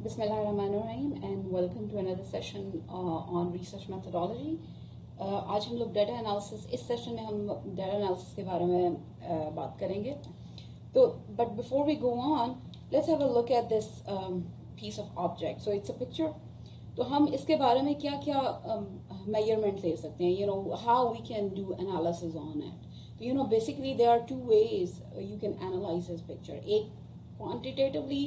Bismillahirrahmanirrahim and welcome to another session on research methodology. आज हम लोग डेटा एनालिसिस इस सेशन में हम डेटा एनालिसिस के बारे में बात करेंगे. तो but before we go on, let's have a look at this piece of object. So it's a picture. तो हम इसके बारे में क्या क्या measurement ले सकते हैं, you know, how we can do analysis on it. So, you know, basically there are two ways you can analyze this picture. एक quantitatively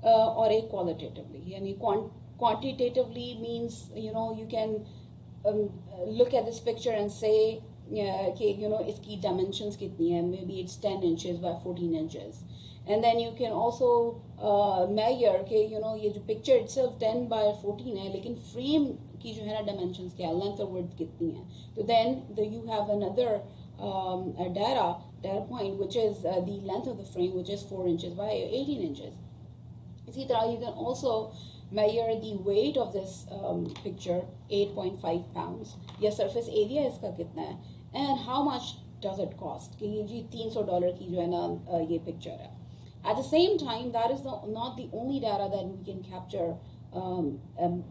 or a qualitatively. यानी quantitatively means, you know, you can look at this picture and say कि you know इसकी dimensions कितनी है, maybe it's 10 inches by 14 inches, and then you can also measure कि you know ये जो picture itself 10 by 14 है, लेकिन frame की जो है ना dimensions क्या है, length और width कितनी है. So then you have another data point which is the length of the frame, which is 4 inches by 18 inches. इसी तरह you can also measure the weight of this picture, 8.5 pounds, या surface area इसका कितना है, and how much does it cost, कि ये जी $300 की जो है ना ये picture है. At the same time, that is not the only data that we can capture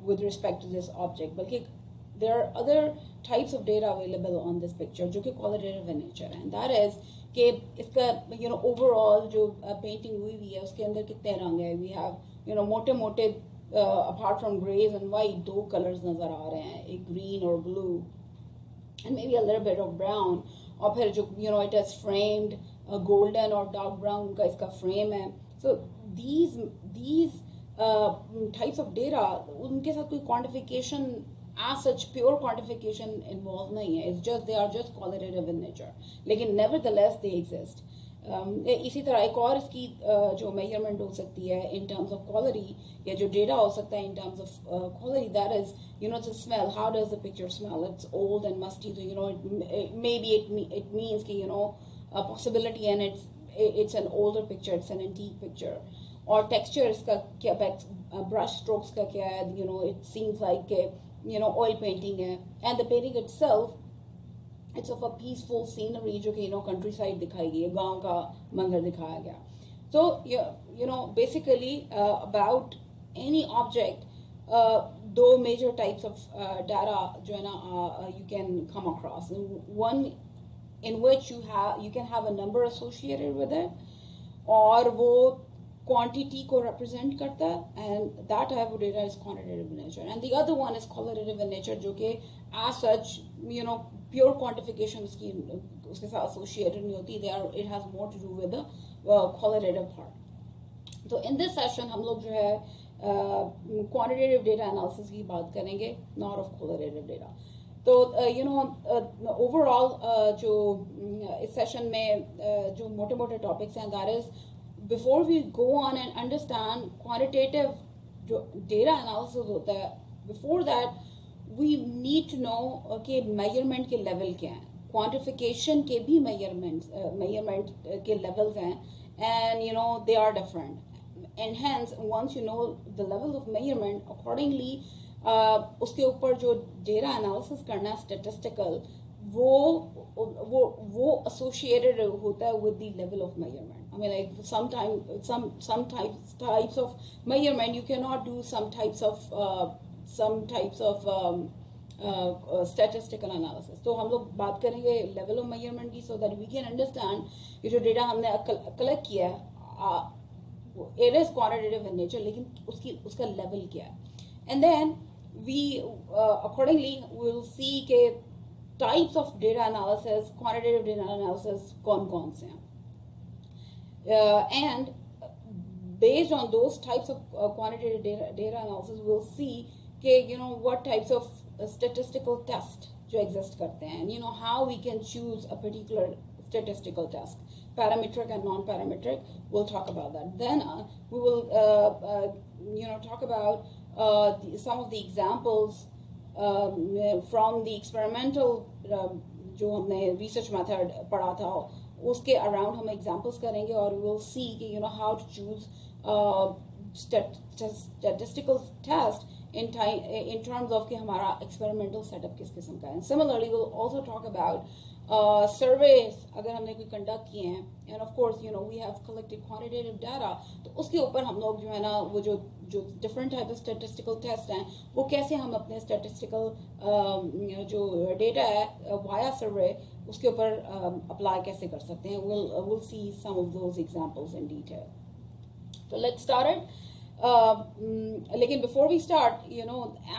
with respect to this object, बल्कि there are other types of data available on this picture जो कि qualitative in nature है, and that is कि इसका you know overall जो painting हुई हुई है उसके अंदर कितने रंग है. We have you know मोटे मोटे apart from grays and white दो colors नजर आ रहे हैं, एक green और blue and maybe a little bit of brown, और फिर जो you know it is framed golden और dark brown का इसका frame है. So these types of data, उनके साथ कोई quantification as such pure quantification involved नहीं है. It's just they are just qualitative in nature, लेकिन nevertheless they exist. इसी तरह एक और इसकी जो measurement हो सकती है in terms of quality, या जो data हो सकता है in terms of quality, that is you know the smell. How does the picture smell? It's old and musty, so you know maybe it means कि you know a possibility, and it's an older picture, it's an antique picture. और texture इसका क्या, brush strokes का क्या है, you know it seems like you know oil painting है, and the painting itself it's of a peaceful scenery जो कि you know countryside दिखाई गई है, गांव का मंजर दिखाया गया. So you know basically about any object दो major types of data जो है ना you can come across. One in which you can have a number associated with it, और वो quantity को represent करता है, and that type of data is quantitative in nature, and the other one is qualitative in nature जो कि as such you know pure quantification उसके साथ associated नहीं होती. It has more to do with the qualitative part. So in this session हम लोग जो है quantitative data analysis की बात करेंगे, not of qualitative data. तो you know overall जो इस session में जो मोटे मोटे topics हैं, that is before we go on and understand quantitative data analysis होता है, before that we need to know कि measurement के level क्या हैं, quantification के भी measurement के levels हैं, and you know they are different, and hence once you know the level of measurement accordingly उसके ऊपर जो data analysis करना है statistical, वो associated होता है with the level of measurement. I mean, like some types of measurement you cannot do some types of statistical analysis. तो हम लोग बात करेंगे level of measurement की, so that we can understand ये जो data हमने collect किया है it is quantitative in nature, लेकिन उसका level क्या है, and then we accordingly will see के types of data analysis, quantitative data analysis कौन से हैं, and based on those types of quantitative data analysis we'll see कि you know what types of statistical test जो exist करते हैं, and you know how we can choose a particular statistical test, parametric and non-parametric. We'll talk about that. Then we will you know talk about some of the examples from the experimental जो हमने research method पढ़ा था उसके around हम examples करेंगे, और we will see कि you know how to choose statistical test in terms of कि हमारा experimental setup किस किस्म का है. And similarly we'll also talk about Sarves अगर हमने कोई कंडक्ट किए हैं, and of course we have collected quantitative data, तो उसके ऊपर हम लोग जो है ना वो जो जो different type of statistical test हैं वो कैसे हम अपने स्टैटिस्टिकल जो डेटा है वाया सर्वे उसके ऊपर अप्लाई कैसे कर सकते हैं. we'll see some of those examples in detail. So let's start it. Lekin before we start,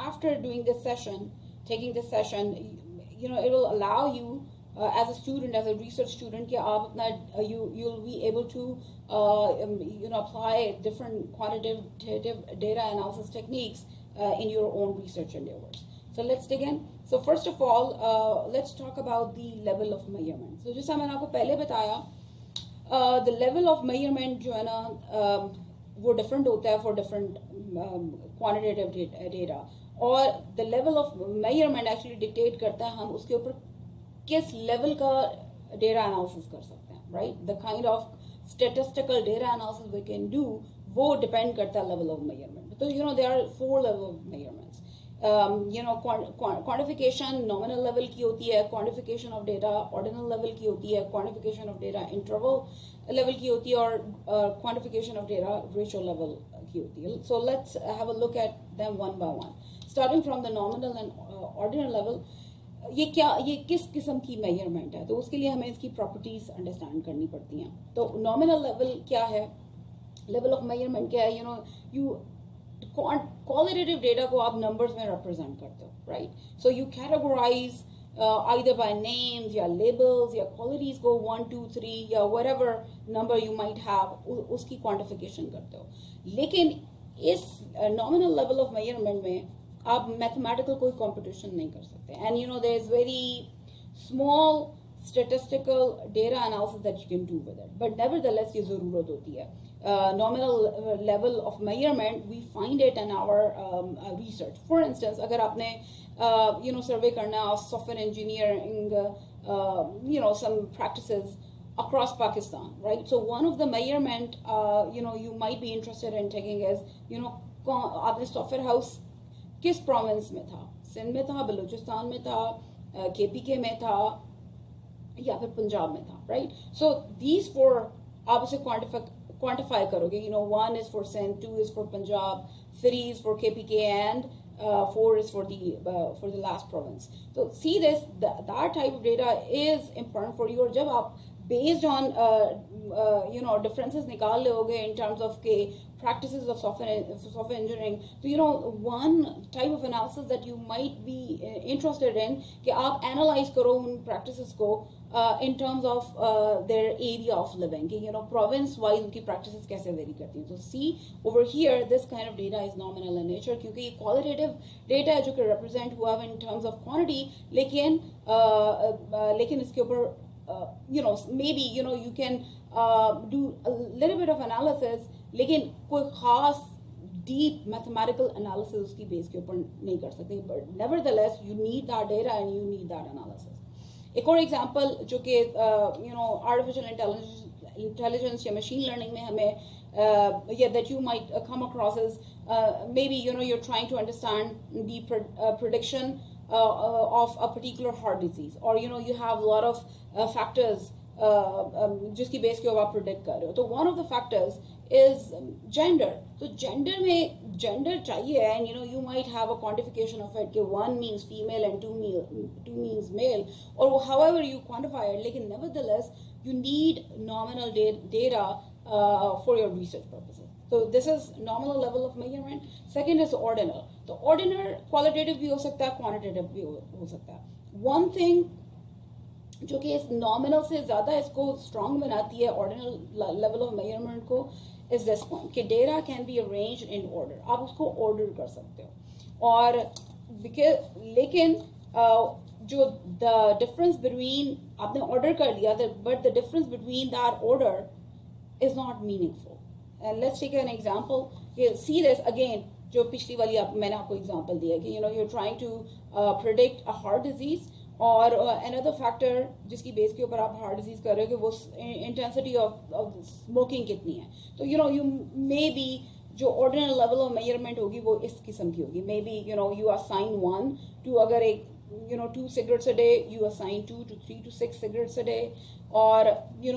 after doing this session, taking this session, it will allow you as a student, as a research student, कि आप अपना you'll be able to apply different quantitative data analysis techniques in your own research endeavors. So let's dig in. So first of all, let's talk about the level of measurement. So जैसा मैंने आपको पहले बताया, the level of measurement जो है ना वो different होता है फॉर डिफरेंट क्वांटिटेटिव डेटा, और the level of measurement actually dictate करता है हम उसके ऊपर किस लेवल का डेटा एनालिसिस कर सकते हैं, right. The kind of statistical data analysis we can do वो डिपेंड करता है लेवल ऑफ मेजरमेंट. तो there are 4 level of measurements. Quantification nominal level की होती है, quantification of data ordinal level की होती है, quantification of data interval level की होती है, और quantification of data ratio level की होती है. So let's have a look at them one by one, starting from the nominal and ordinal level. ये किस किस्म की मेजरमेंट है, तो उसके लिए हमें इसकी प्रॉपर्टीज अंडरस्टैंड करनी पड़ती हैं. तो नॉमिनल लेवल क्या है, लेवल ऑफ मेजरमेंट क्या है, यू क्वालिटेटिव डेटा को आप नंबर्स में रिप्रेजेंट करते हो, right. So you categorize either by names या labels या qualities को 1 2 3 या whatever number you might have उसकी क्वांटिफिकेशन करते हो. लेकिन इस nominal level of measurement में आप मैथमेटिकल कोई कंपटीशन नहीं कर सकते, and there is very small statistical data analysis that you can do with it, but nevertheless ये ज़रूरत होती है. Nominal level of measurement we find it in our research. For instance, अगर आपने survey करना of software engineering some practices across Pakistan, right? So one of the measurement you might be interested in taking is आपने software house किस province में था, सिंध में था, बलूचिस्तान में था, KPK में था, या फिर पंजाब में था, राइट. सो दीज 4 आप उसे क्वांटिफाई करोगे. 1 is for Sindh, 2 is for Punjab, 3 is for KPK, and 4 is for the last province. So see this, that type of data is important for you. और जब आप based on differences निकाल लोगे in terms of practices of software engineering, so one type of analysis that you might be interested in कि आप analyze करो उन practices को in terms of their area of living, कि province wise उनकी practices कैसे vary करती हैं. So see over here, this kind of data is nominal in nature क्योंकि ये qualitative data है जो कि represent हुआ है in terms of quantity, लेकिन इसके ऊपर maybe you can do a little bit of analysis, लेकिन कोई खास deep mathematical analysis उसकी base के ऊपर नहीं कर सकते. But nevertheless you need that data and you need that analysis. एक और एग्जांपल जो कि आर्टिफिशियल इंटेलिजेंस या मशीन लर्निंग में हमें that you might come across is maybe you're trying to understand the prediction of a particular heart disease, or you have a lot of factors जिसकी base के ऊपर आप predict कर रहे हो. तो one of the factors is gender. तो gender में जेंडर चाहिए, and you might have a quantification of it कि 1 means female and 2 means male, or however you quantify it, लेकिन nevertheless you need nominal data for your research purposes. So this is nominal level of measurement. Second is ordinal. तो ordinal qualitative भी हो सकता है, quantitative भी हो सकता है. One thing जो कि इस नॉमिनल से ज़्यादा इसको स्ट्रॉन्ग बनाती है ऑर्डिनल लेवल ऑफ मेजरमेंट को, इज दिस पॉइंट कि data can be arranged in order. आप उसको ऑर्डर कर सकते हो, और लेकिन जो द डिफरेंस बिटवीन आपने ऑर्डर कर लिया, but the difference between that order is not meaningful. And let's take an example. See this again, जो पिछली वाली मैंने आपको एग्जांपल दिया कि you're trying to predict a heart disease, और another factor जिसकी बेस के ऊपर आप हार्ट डिजीज कर रहे हो कि वो इंटेंसिटी ऑफ स्मोकिंग कितनी है. तो you may be जो ऑर्डिनल लेवल ऑफ मेजरमेंट होगी वो इस किस्म की होगी. May be you assign 1 to अगर एक 2 cigarettes a day, you assign 2 to 3 to 6 cigarettes a day, or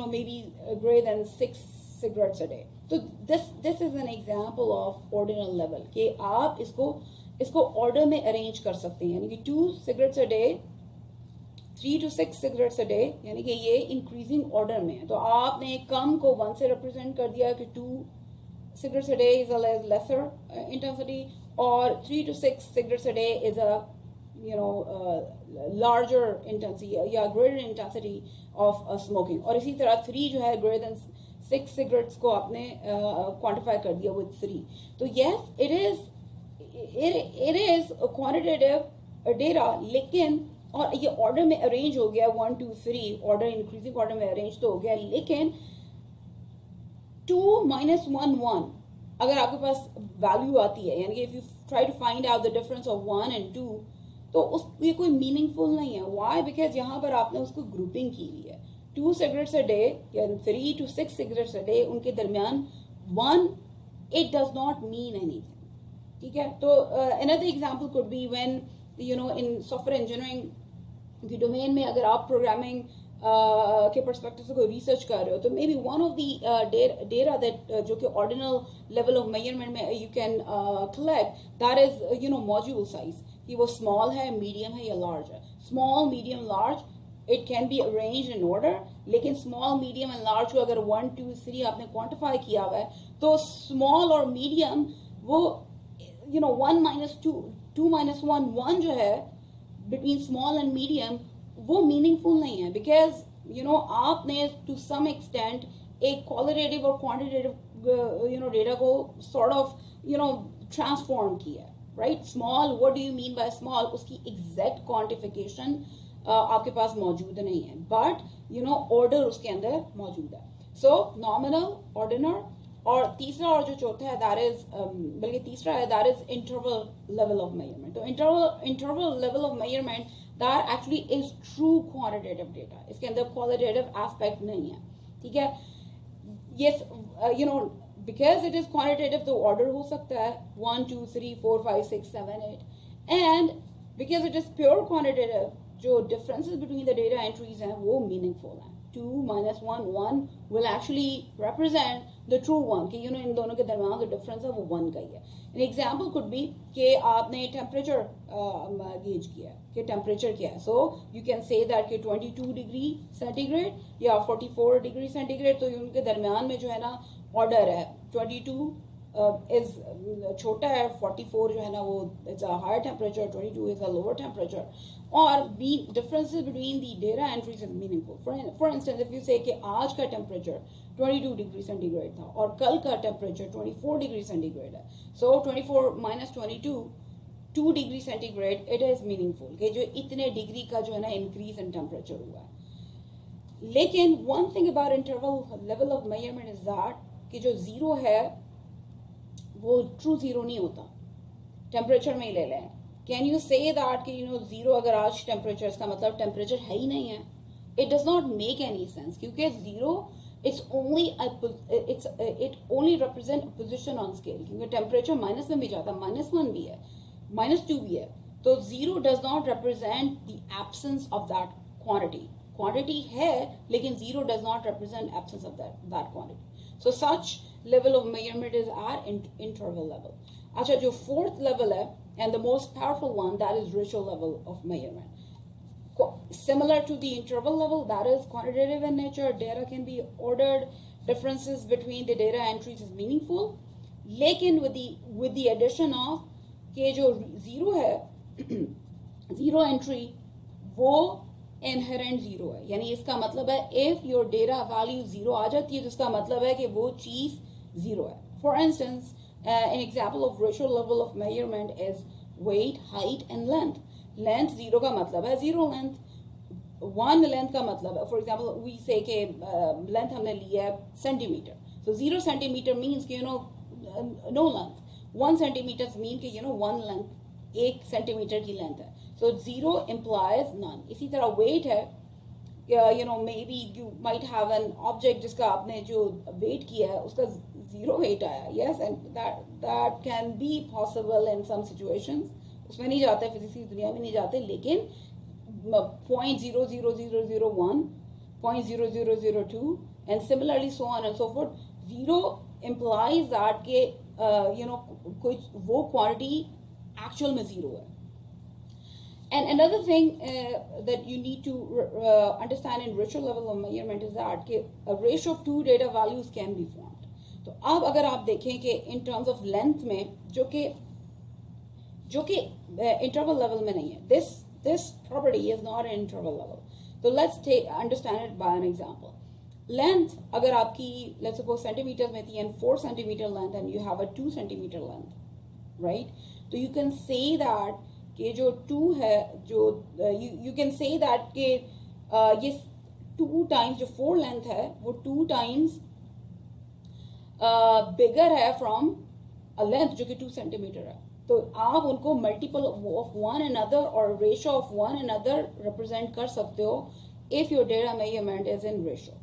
maybe greater than 6 cigarettes a day. So this is an example of ordinal level कि आप इसको order में arrange कर सकते हैं, यानी कि 2 cigarettes a day, 3 to 6 cigarettes a day, यानी कि ये increasing order में है. तो आपने कम को 1 से represent कर दिया कि 2 cigarettes a day is a lesser intensity, or 3 to 6 cigarettes a day is a larger intensity या greater intensity of smoking. और इसी तरह 3 जो है greater than 6 cigarettes को आपने quantify कर दिया with 3. तो yes, it is a quantitative data, लेकिन और ये order में arrange हो गया 1 2 3 order increasing order में arrange तो हो गया, लेकिन 2 minus 1 1 अगर आपके पास वैल्यू आती है, यानी कि if you try to find out the difference of 1 and 2, तो ये कोई मीनिंगफुल नहीं है. वाई? बिकॉज यहाँ पर आपने उसको ग्रुपिंग की हुई है. 2 cigarettes a day या 3 to 6 cigarettes a day, उनके दरमियान 1, it does not mean anything. ठीक है. तो another example could be when in software engineering की डोमेन में अगर आप प्रोग्रामिंग के परस्पेक्टिव से कोई रिसर्च कर रहे हो, तो may be one of the data that जो कि ऑर्डिनल लेवल ऑफ मेजरमेंट में you can collect, that is module size, कि वो स्मॉल है, मीडियम है या लार्ज है. Small, medium, large it can be arrange in order, लेकिन स्मॉल, मीडियम एंड लार्ज को अगर 1 2 3 आपने क्वांटिफाई किया हुआ है, तो स्मॉल और मीडियम वो 1 minus 2 2 minus 1 1 जो है बिटवीन स्मॉल एंड मीडियम, वो मीनिंगफुल नहीं है. बिकॉज आपने टू सम एक्सटेंट एक क्वालिटेटिव और क्वांटिटेटिव डेटा को सॉर्ट ऑफ ट्रांसफॉर्म किया है. Right? Small, what do you mean by small? उसकी एग्जैक्ट क्वांटिफिकेशन आपके पास मौजूद नहीं है, बट ऑर्डर उसके अंदर मौजूद है. सो नॉमिनल, ऑर्डिनल, और तीसरा और जो चौथा है दैट इज बल्कि तीसरा है that is interval level of measurement. तो interval level of measurement that actually is true quantitative data. इसके अंदर क्वालिटेटिव एस्पेक्ट नहीं है. ठीक है. Yes, because it is quantitative तो ऑर्डर हो सकता है 1 2 3 4 5 6 7 8, and because it is pure quantitative, जो differences between the data entries हैं वो मीनिंगफुल हैं. 2 minus 1 1 will actually represent the true one, कि इन दोनों के दरमियान जो डिफरेंस है वो 1 का ही है. An example could be कि आपने टेम्परेचर गेज किया है कि टेम्परेचर क्या है. So you can say that कि 22 डिग्री सेंटीग्रेड या 44 डिग्री सेंटीग्रेड, तो उनके दरमियान में जो है ना ऑर्डर है. 22 इज छोटा है, 44 जो है ना वो it's a higher temperature, 22 is a lower temperature. और बी differences between the data entries is meaningful. For instance if you say कि आज का टेम्परेचर 22 डिग्री सेंटीग्रेड था और कल का टेम्परेचर 24 डिग्री सेंटीग्रेड है, सो 24 minus 22 2 degree centigrade, it is meaningful कि जो इतने डिग्री का जो है ना इंक्रीज इन टेम्परेचर हुआ है. लेकिन one thing about interval level of measurement is that कि जो जीरो है वो ट्रू जीरो नहीं होता. टेम्परेचर में ही ले लें, कैन यू से दैट कि जीरो अगर आज टेम्परेचर, इसका मतलब टेम्परेचर है ही नहीं है? It does not make any sense, क्योंकि zero it's only it only represent position on scale, क्योंकि टेम्परेचर माइनस में भी जाता है, -1 भी है, -2 भी है. तो zero does not represent the absence of that quantity. Quantity है लेकिन zero does not represent absence of that quantity. So such level of measurement is our interval level. अच्छा, जो fourth level है and the most powerful one, that is ratio level of measurement. Similar to the interval level, that is quantitative in nature. Data can be ordered. Differences between the data entries is meaningful. लेकिन with the addition of कि जो zero है zero entry वो inherent zero है. यानी इसका मतलब है if your data value zero आ जाती है तो इसका मतलब है कि वो चीज जीरो है. For instance an example of ratio level of measurement is weight, height and length. Length zero का मतलब है जीरो लेंथ. 1 लेंथ का मतलब है, फॉर एग्जांपल वी से के लेंथ हमने लिया है सेंटीमीटर, सो 0 सेंटीमीटर मीन्स कि नो लेंथ. 1 सेंटीमीटर मीन कि 1 लेंथ, 1 सेंटीमीटर की लेंथ है. So 0 implies none. इसी तरह weight है, maybe you might have an object जिसका आपने जो weight किया है उसका 0 weight आया. Yes, and that can be possible in some situations. उसमें नहीं जाते, फिजिक्स की दुनिया में नहीं जाते, लेकिन 0.00001, 0.0002 and similarly so on and so forth. Zero implies that के कोई वो quantity actual में zero है. And another thing that you need to understand in ratio level of measurement is that a ratio of two data values can be formed. तो अब अगर आप देखें कि in terms of length में जो कि interval level में नहीं है, this property is not an interval level. So let's understand it by an example. Length अगर आपकी let's suppose centimeters में थी and 4 centimeter length and you have a 2 centimeter length, right? So you can say that कि जो 2 है जो you can say that कि ये 2 times जो 4 length है वो 2 times bigger है from a length जो कि 2 centimeter है. तो आप उनको multiple of one another or ratio of one another represent कर सकते हो if your data measurement is in ratio.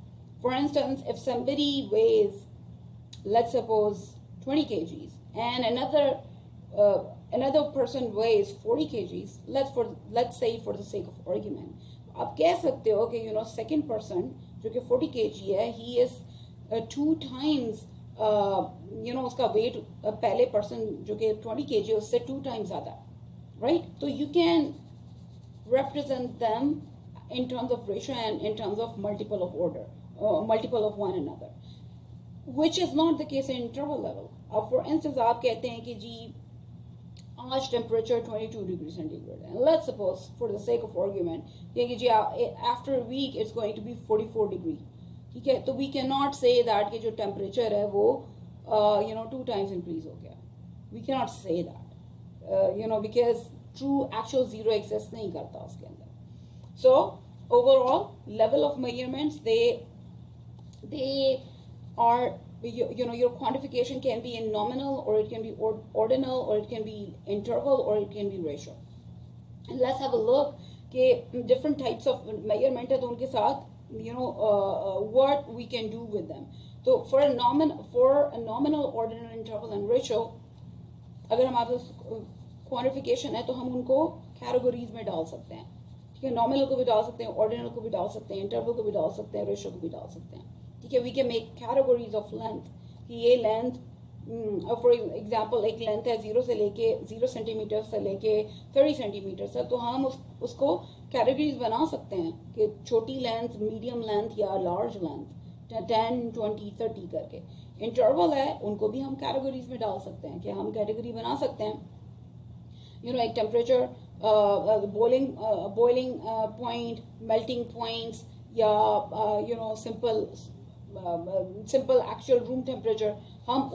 For instance, if somebody weighs, let's suppose 20 kgs and another person weighs 40 kgs, let's say for the sake of argument, आप कह सकते हो कि second person जो कि 40 kg है, he is 2 times उसका weight पहले person जो कि 20 kg है उससे 2 times ज़्यादा, right? So you can represent them in terms of ratio and in terms of multiple of order, multiple of one another, which is not the case in interval level. For instance, आप कहते हैं कि जी आज temperature 22 degrees centigrade, and let's suppose for the sake of argument कि जी after a week it's going to be 44 degree, ठीक है? तो we cannot say that कि जो temperature है वो 2 times increase हो गया. We cannot say that, because true actual zero exists नहीं करता उसके अंदर. So overall level of measurements, they are your quantification can be in nominal or it can be ordinal or it can be interval or it can be ratio. And let's have a look कि different types of measurement है तो उनके साथ what we can do with them. So for a nominal, ordinal, interval and ratio, अगर हमारे quantification है तो हम उनको categories में डाल सकते हैं, ठीक है? Nominal को भी डाल सकते हैं, ordinal को भी डाल सकते हैं, interval को भी डाल सकते हैं, ratio को भी डाल सकते हैं, ठीक है? We can make categories of length कि ये length for example एक length है 0 centimeters से लेके 30 centimeters है, तो हम उसको categories बना सकते हैं कि छोटी length, medium length या large length 10, 20, 30 करके. Interval है उनको भी हम categories में डाल सकते हैं कि हम category बना सकते हैं, एक temperature, boiling point, melting points या simple actual room temperature, हम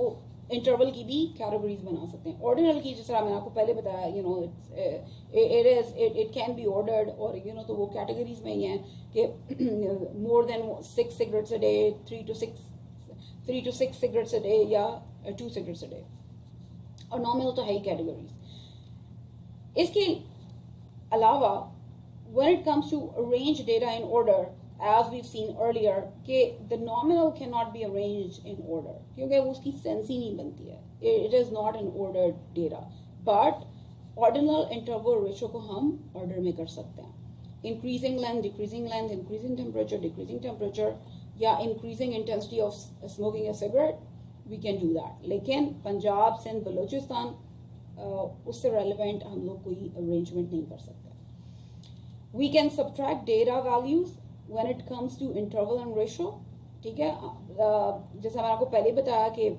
इंटरवल की भी कैटेगरीज बना सकते हैं. ऑर्डिनल की जिस तरह मैंने आपको पहले बताया, इट कैन बी ऑर्डर्ड और तो वो कैटेगरीज में ही है कि more than 6 cigarettes a day, 3 to 6 cigarettes a day या 2 cigarettes a day, और नॉर्मल तो है ही कैटेगरीज. इसके अलावा when it comes to arrange data in order, as we've seen earlier, कि the nominal cannot be arranged in order क्योंकि उसकी sense ही नहीं बनती है. It is not an ordered data. But ordinal, interval, ratio को हम order में कर सकते हैं. Increasing length, decreasing length, increasing temperature, decreasing temperature, या increasing intensity of smoking a cigarette, we can do that. लेकिन पंजाब, सिंध, बलूचिस्तान उससे relevant हम लोग कोई arrangement नहीं कर सकते. We can subtract data values when it comes to interval and ratio, ठीक है? जैसे मैंने आपको पहले बताया कि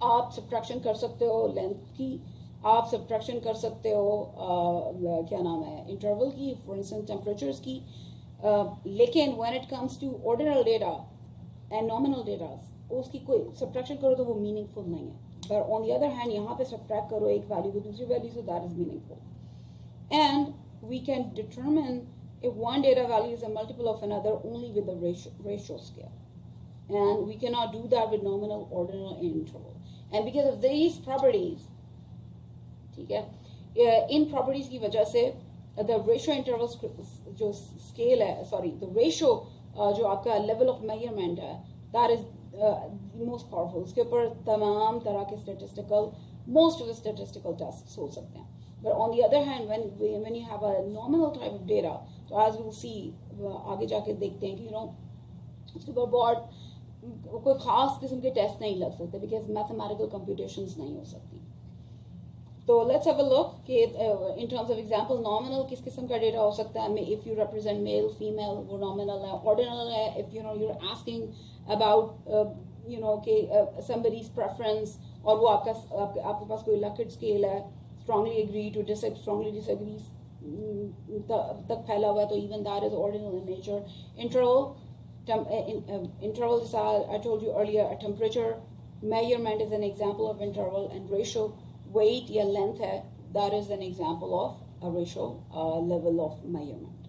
आप subtraction कर सकते हो length की, आप subtraction कर सकते हो क्या नाम है interval की, for instance temperatures की, लेकिन when it comes to ordinal data and nominal data उसकी कोई subtraction करो तो वो meaningful नहीं है. But on the other hand यहाँ पे subtract करो एक value को दूसरी value से, that is meaningful. And we can determine if one data value is a multiple of another only with the ratio scale. And we cannot do that with nominal, ordinal, and interval. And because of these properties, ठीक है, इन properties की वजह से the ratio interval जो scale है, the ratio जो आपका level of measurement है, that is the most powerful. उसके ऊपर तमाम तरह के most of the statistical tests हो सकते हैं. But on the other hand, when you have a nominal type of data, so as we'll see, आगे जाके देखते हैं कि उसके ऊपर बहुत कोई खास किस्म के टेस्ट नहीं लग सकते because mathematical computations नहीं हो सकती. So let's have a look in terms of example, nominal किस किस्म का data हो सकता है. If you represent male, female, वो nominal है. Ordinal है if you're asking about somebody's preference और वो आपके पास कोई Likert scale है, strongly agree to disagree, strongly disagree तक फैला हुआ है, तो even that is ordinal in nature. Interval, I told you earlier, a temperature measurement is an example of interval, and ratio, weight या length है, that is an example of a ratio level of measurement.